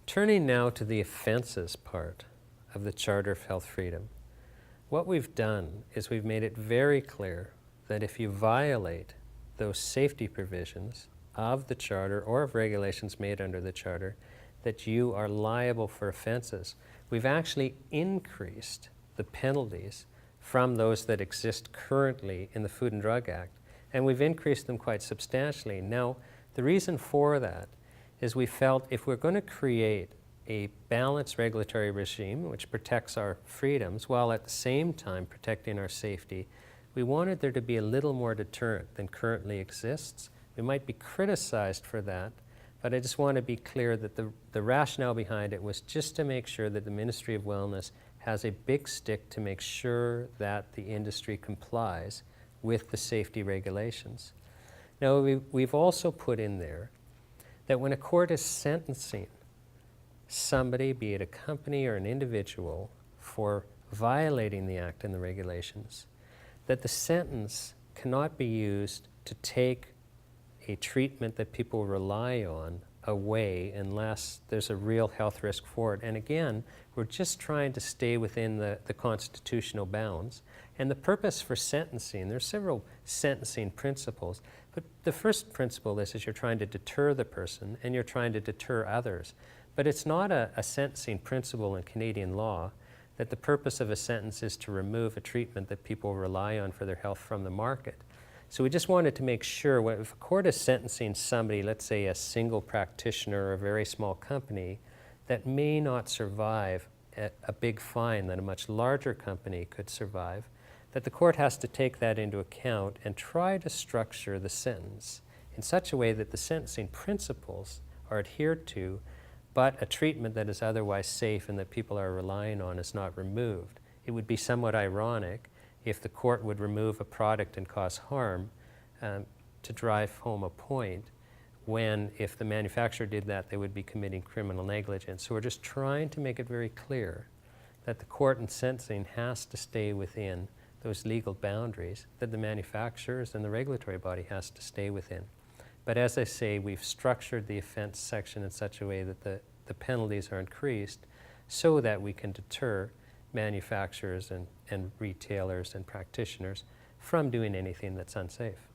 Turning now to the offenses part of the Charter of Health Freedom. What we've done is we've made it very clear that if you violate those safety provisions of the Charter or of regulations made under the Charter, that you are liable for offenses. We've actually increased the penalties from those that exist currently in the Food and Drug Act, and we've increased them quite substantially. Now, the reason for that is we felt if we're going to create a balanced regulatory regime which protects our freedoms while at the same time protecting our safety, we wanted there to be a little more deterrent than currently exists. We might be criticized for that, but I just want to be clear that the rationale behind it was just to make sure that the Ministry of Wellness has a big stick to make sure that the industry complies with the safety regulations. Now, we've also put in there that when a court is sentencing somebody, be it a company or an individual, for violating the Act and the regulations, that the sentence cannot be used to take a treatment that people rely on away unless there's a real health risk for it. And again, we're just trying to stay within the constitutional bounds. And the purpose for sentencing, there's several sentencing principles, but the first principle is you're trying to deter the person and you're trying to deter others. But it's not a sentencing principle in Canadian law that the purpose of a sentence is to remove a treatment that people rely on for their health from the market. So we just wanted to make sure, if a court is sentencing somebody, let's say a single practitioner or a very small company, that may not survive a big fine that a much larger company could survive, that the court has to take that into account and try to structure the sentence in such a way that the sentencing principles are adhered to, but a treatment that is otherwise safe and that people are relying on is not removed. It would be somewhat ironic if the court would remove a product and cause harm to drive home a point, when if the manufacturer did that, they would be committing criminal negligence. So we're just trying to make it very clear that the court in sentencing has to stay within those legal boundaries that the manufacturers and the regulatory body has to stay within. But as I say, we've structured the offense section in such a way that the penalties are increased so that we can deter manufacturers and retailers and practitioners from doing anything that's unsafe.